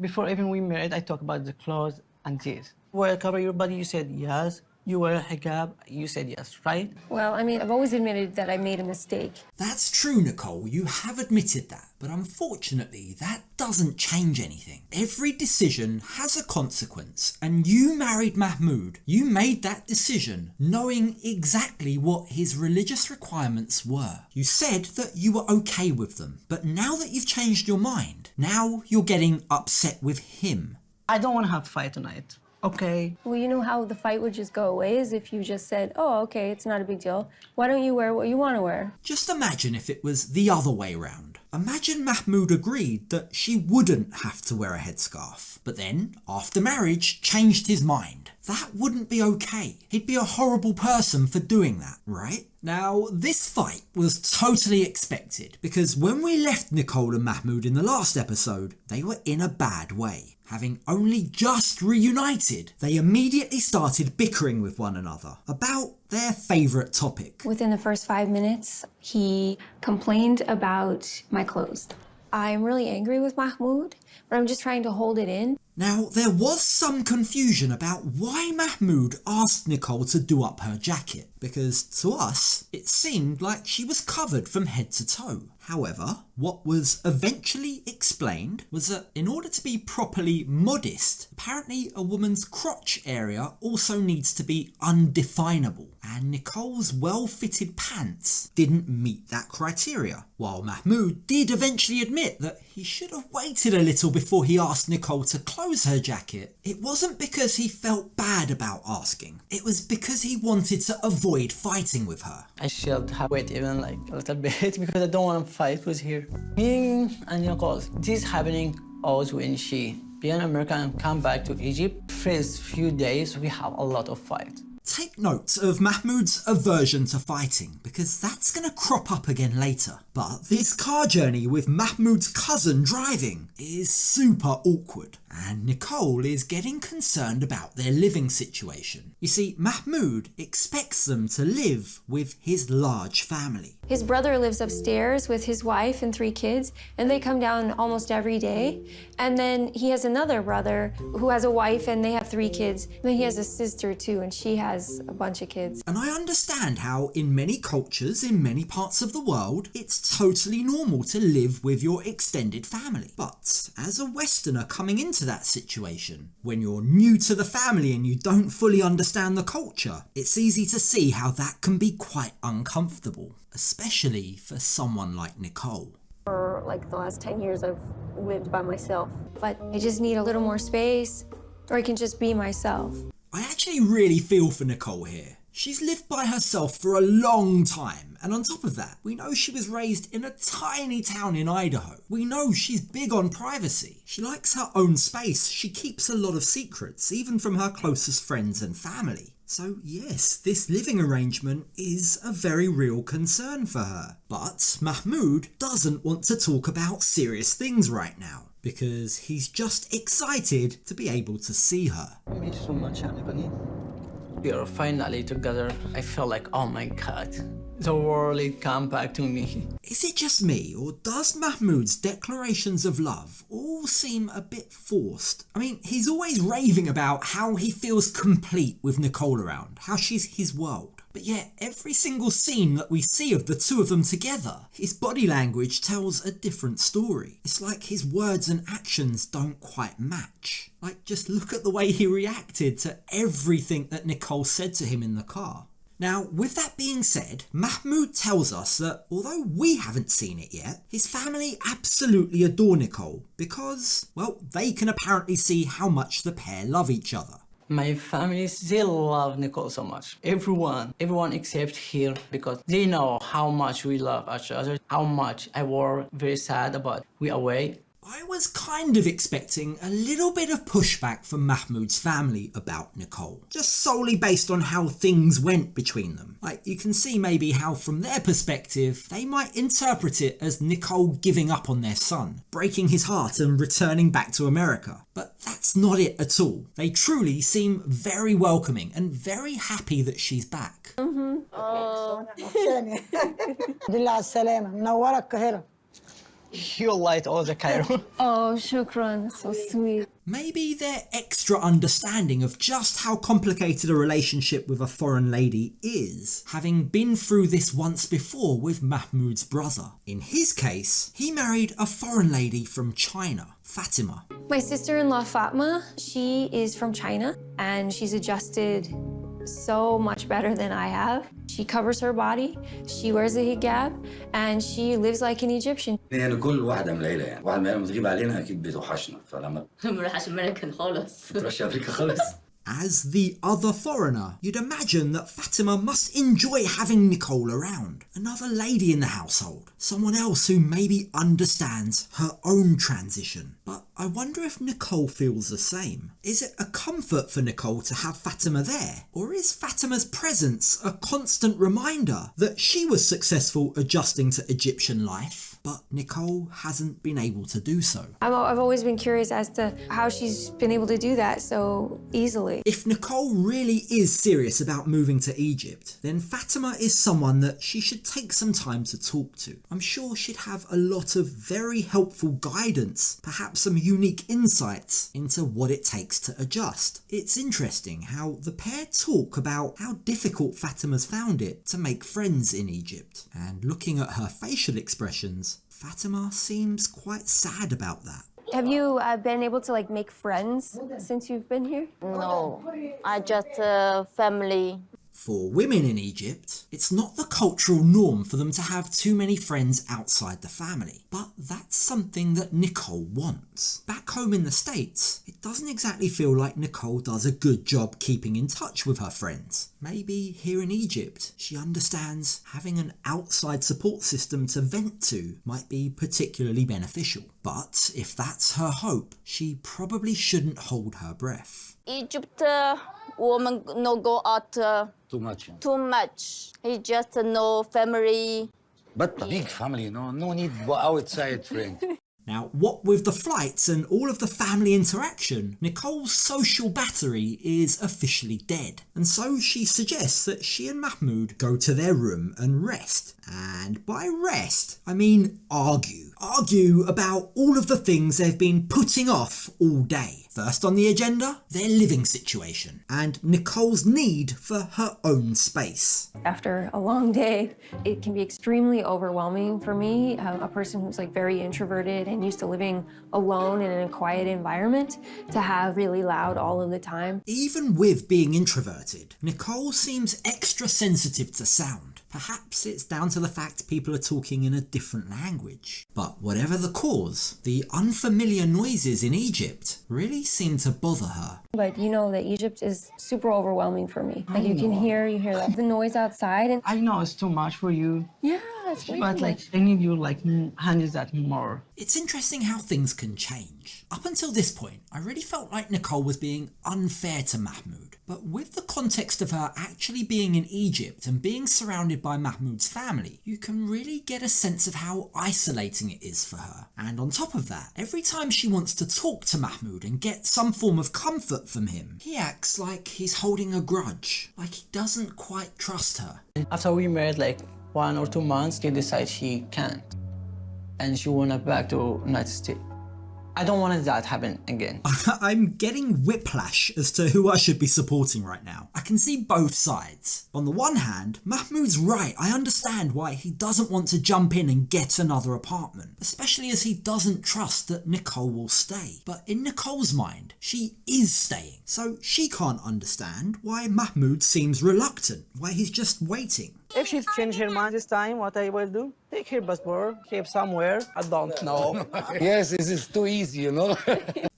Before even we married, I talked about the clothes and this. Will I cover your body? You said yes. You wear a hijab? You said yes, right? Well, I mean, I've always admitted that I made a mistake. That's true, Nicole, you have admitted that, but unfortunately that doesn't change anything. Every decision has a consequence, and you married Mahmoud. You made that decision knowing exactly what his religious requirements were. You said that you were okay with them, but now that you've changed your mind, now you're getting upset with him. I don't want to have a fight tonight. Okay. Well, you know how the fight would just go away is if you just said, oh, okay, it's not a big deal. Why don't you wear what you want to wear? Just imagine if it was the other way round. Imagine Mahmoud agreed that she wouldn't have to wear a headscarf, but then, after marriage, changed his mind. That wouldn't be okay. He'd be a horrible person for doing that, right? Now, this fight was totally expected because when we left Nicole and Mahmoud in the last episode, they were in a bad way. Having only just reunited, they immediately started bickering with one another about their favourite topic. Within the first 5 minutes, he complained about my clothes. I'm really angry with Mahmoud, but I'm just trying to hold it in. Now, there was some confusion about why Mahmoud asked Nicole to do up her jacket, because to us, it seemed like she was covered from head to toe. However, what was eventually explained was that in order to be properly modest, apparently a woman's crotch area also needs to be undefinable, and Nicole's well-fitted pants didn't meet that criteria, while Mahmoud did eventually admit that he should have waited a little before he asked Nicole to close her jacket. It wasn't because he felt bad about asking, it was because he wanted to avoid fighting with her. I should have waited even like a little bit because I don't want to fight with her. Me and Nicole, this happening always when she being American and come back to Egypt. First few days we have a lot of fight. Take note of Mahmoud's aversion to fighting, because that's going to crop up again later. But this car journey with Mahmoud's cousin driving is super awkward, and Nicole is getting concerned about their living situation. You see, Mahmoud expects them to live with his large family. His brother lives upstairs with his wife and 3 kids, and they come down almost every day. And then he has another brother who has a wife and they have 3 kids. And then he has a sister too, and she has a bunch of kids. And I understand how in many cultures, in many parts of the world, it's totally normal to live with your extended family. But as a Westerner coming into that situation, when you're new to the family and you don't fully understand the culture, it's easy to see how that can be quite uncomfortable, especially for someone like Nicole. For like the last 10 years, I've lived by myself. But I just need a little more space, or I can just be myself. I actually really feel for Nicole here. She's lived by herself for a long time, and on top of that, we know she was raised in a tiny town in Idaho. We know she's big on privacy. She likes her own space. She keeps a lot of secrets, even from her closest friends and family. So yes, this living arrangement is a very real concern for her. But Mahmoud doesn't want to talk about serious things right now, because he's just excited to be able to see her. I miss so much, Anthony. We are finally together. I feel like, oh my God, the world it come back to me. Is it just me, or does Mahmoud's declarations of love all seem a bit forced? I mean, he's always raving about how he feels complete with Nicole around, how she's his world. But yet, every single scene that we see of the two of them together, his body language tells a different story. It's like his words and actions don't quite match. Like, just look at the way he reacted to everything that Nicole said to him in the car. Now, with that being said, Mahmoud tells us that although we haven't seen it yet, his family absolutely adore Nicole because, well, they can apparently see how much the pair love each other. My family still love Nicole so much. Everyone except here, because they know how much we love each other, how much I were very sad about we away. I was kind of expecting a little bit of pushback from Mahmoud's family about Nicole, just solely based on how things went between them. Like, you can see maybe how from their perspective, they might interpret it as Nicole giving up on their son, breaking his heart and returning back to America. But that's not it at all. They truly seem very welcoming and very happy that she's back. You light all the Cairo. Oh, shukran, so sweet. Maybe their extra understanding of just how complicated a relationship with a foreign lady is, having been through this once before with Mahmoud's brother. In his case, he married a foreign lady from China, Fatima. My sister-in-law, Fatma, she is from China, and she's adjusted so much better than I have. She covers her body, she wears a hijab, and she lives like an Egyptian. يعني كل واحدة من العيلة يعني واحد منهم بتغيب علينا أكيد بتوحشنا فلما ما راحش أمريكان خالص. تروحش أمريكا خالص. As the other foreigner, you'd imagine that Fatima must enjoy having Nicole around. Another lady in the household. Someone else who maybe understands her own transition. But I wonder if Nicole feels the same. Is it a comfort for Nicole to have Fatima there? Or is Fatima's presence a constant reminder that she was successful adjusting to Egyptian life, but Nicole hasn't been able to do so? I've always been curious as to how she's been able to do that so easily. If Nicole really is serious about moving to Egypt, then Fatima is someone that she should take some time to talk to. I'm sure she'd have a lot of very helpful guidance, perhaps some unique insights into what it takes to adjust. It's interesting how the pair talk about how difficult Fatima's found it to make friends in Egypt. And looking at her facial expressions, Fatima seems quite sad about that. Have you been able to make friends since you've been here? No, I just family. For women in Egypt, it's not the cultural norm for them to have too many friends outside the family. But that's something that Nicole wants. Back home in the States, it doesn't exactly feel like Nicole does a good job keeping in touch with her friends. Maybe here in Egypt, she understands having an outside support system to vent to might be particularly beneficial. But if that's her hope, she probably shouldn't hold her breath. Egypt woman no go out Too much. too much. He just no family. But big family, no need go outside friend. Now, what with the flights and all of the family interaction, Nicole's social battery is officially dead. And so she suggests that she and Mahmoud go to their room and rest. And by rest, I mean argue. Argue about all of the things they've been putting off all day. First on the agenda, their living situation and Nicole's need for her own space. After a long day, it can be extremely overwhelming for me, a person who's very introverted and used to living alone and in a quiet environment, to have really loud all of the time. Even with being introverted, Nicole seems extra sensitive to sound. Perhaps it's down to the fact people are talking in a different language. But whatever the cause, the unfamiliar noises in Egypt really seem to bother her. But you know that Egypt is super overwhelming for me. You can hear the noise outside, and I know it's too much for you, yeah, it's way but too much. I need you handle that more. It's interesting how things can change. Up until this point, I really felt like Nicole was being unfair to Mahmoud. But with the context of her actually being in Egypt and being surrounded by Mahmoud's family, you can really get a sense of how isolating it is for her. And on top of that, every time she wants to talk to Mahmoud and get some form of comfort from him, he acts like he's holding a grudge, like he doesn't quite trust her. After we married 1 or 2 months, she decided she can't. And she went back to United States. I don't want that to happen again. I'm getting whiplash as to who I should be supporting right now. I can see both sides. On the one hand, Mahmoud's right. I understand why he doesn't want to jump in and get another apartment, especially as he doesn't trust that Nicole will stay. But in Nicole's mind, she is staying. So she can't understand why Mahmoud seems reluctant, why he's just waiting. If she's changed her mind this time, what I will do? Take her passport, keep somewhere, I don't know. Yes, this is too easy,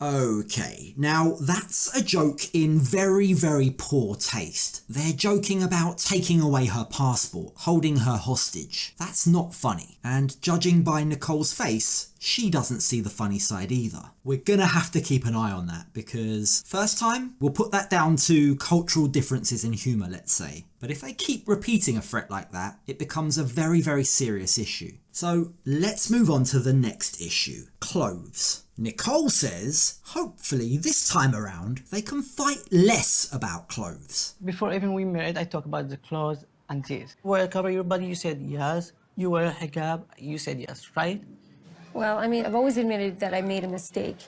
Okay, now that's a joke in very, very poor taste. They're joking about taking away her passport, holding her hostage. That's not funny. And judging by Nicole's face, she doesn't see the funny side either. We're gonna have to keep an eye on that because first time, we'll put that down to cultural differences in humour, let's say. But if they keep repeating a threat like that, it becomes a very, very serious issue. So let's move on to the next issue, clothes. Nicole says, hopefully this time around, they can fight less about clothes. Before even we married, I talked about the clothes and this. Will I cover your body? You said yes. You wear a hijab? You said yes, right? Well, I mean, I've always admitted that I made a mistake.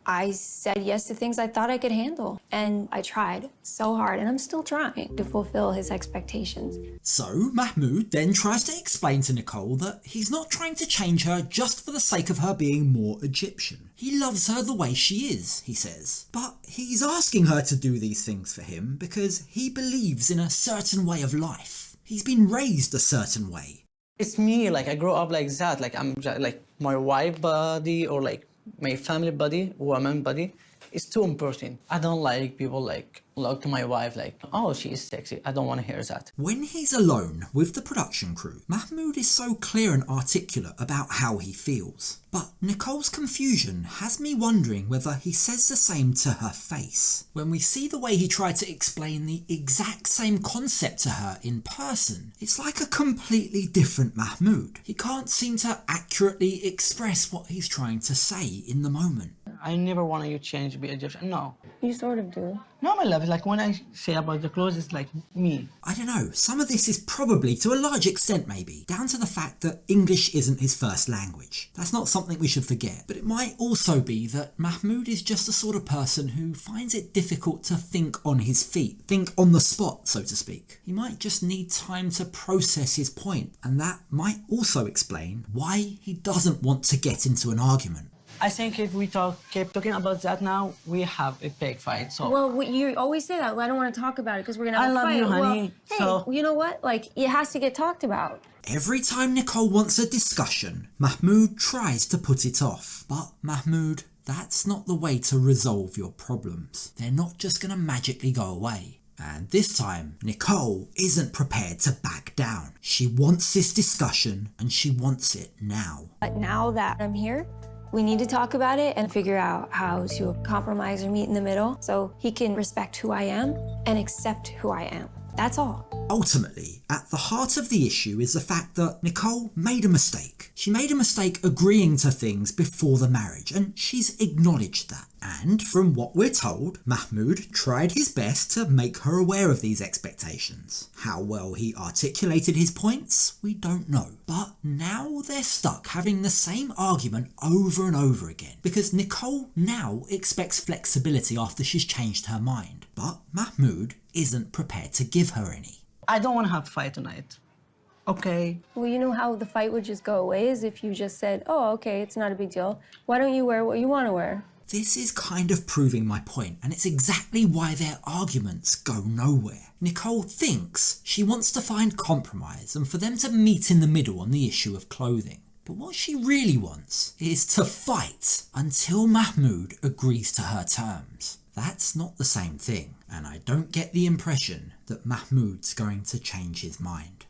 I said yes to things I thought I could handle, and I tried so hard, and I'm still trying to fulfill his expectations. So Mahmoud then tries to explain to Nicole that he's not trying to change her just for the sake of her being more Egyptian. He loves her the way she is, he says. But he's asking her to do these things for him because he believes in a certain way of life. He's been raised a certain way. It's me, like I grew up like that, like I'm like my wife body or like my family body, woman body, is too important. I don't like people like look to my wife like, oh, she is sexy. I don't want to hear that. When he's alone with the production crew, Mahmoud is so clear and articulate about how he feels. But Nicole's confusion has me wondering whether he says the same to her face. When we see the way he tried to explain the exact same concept to her in person, it's like a completely different Mahmoud. He can't seem to accurately express what he's trying to say in the moment. I never want you to change to be Egyptian. No. You sort of do. No, my love. Like when I say about the clothes, it's like me. I don't know, some of this is probably, to a large extent maybe, down to the fact that English isn't his first language. That's not something we should forget. But it might also be that Mahmoud is just the sort of person who finds it difficult to think on his feet, think on the spot, so to speak. He might just need time to process his point, and that might also explain why he doesn't want to get into an argument. I think if we keep talking about that now, we have a big fight. So Well, you always say that. I don't want to talk about it because we're going to have a I love fight. you, honey. Well, hey, So you know what? Like, it has to get talked about. Every time Nicole wants a discussion, Mahmoud tries to put it off. But Mahmoud, that's not the way to resolve your problems. They're not just going to magically go away. And this time, Nicole isn't prepared to back down. She wants this discussion and she wants it now. But now that I'm here, we need to talk about it and figure out how to compromise or meet in the middle so he can respect who I am and accept who I am. That's all. Ultimately, at the heart of the issue is the fact that Nicole made a mistake. She made a mistake agreeing to things before the marriage, and she's acknowledged that. And from what we're told, Mahmoud tried his best to make her aware of these expectations. How well he articulated his points, we don't know. But now they're stuck having the same argument over and over again, because Nicole now expects flexibility after she's changed her mind. But Mahmoud isn't prepared to give her any. I don't want to have a fight tonight. Okay. Well, you know how the fight would just go away is if you just said, oh, okay, it's not a big deal. Why don't you wear what you want to wear? This is kind of proving my point, and it's exactly why their arguments go nowhere. Nicole thinks she wants to find compromise and for them to meet in the middle on the issue of clothing. But what she really wants is to fight until Mahmoud agrees to her terms. That's not the same thing, and I don't get the impression that Mahmoud's going to change his mind.